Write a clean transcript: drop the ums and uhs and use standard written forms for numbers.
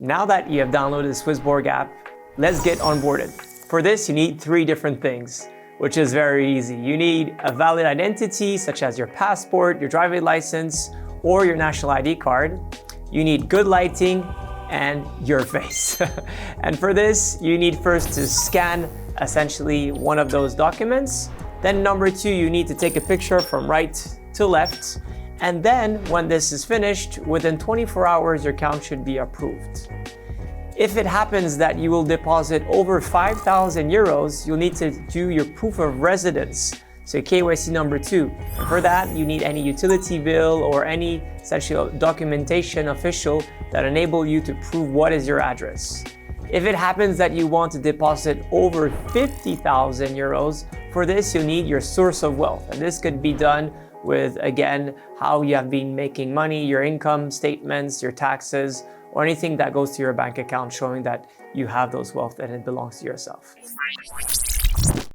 Now that you have downloaded the SwissBorg app, let's get onboarded. For this, you need three different things, which is very easy. You need a valid identity, such as your passport, your driving license, or your national ID card. You need good lighting and your face. And for this, you need first to scan essentially one of those documents. Then number two, you need to take a picture from right to left. And then when this is finished, within 24 hours, your account should be approved. If it happens that you will deposit over 5,000 euros, you'll need to do your proof of residence, so KYC number 2. And for that, you need any utility bill or any essential documentation official that enable you to prove what is your address. If it happens that you want to deposit over 50,000 euros, for this, you'll need your source of wealth. And this could be done with, again, how you have been making money, your income statements, your taxes, or anything that goes to your bank account showing that you have those wealth and it belongs to yourself.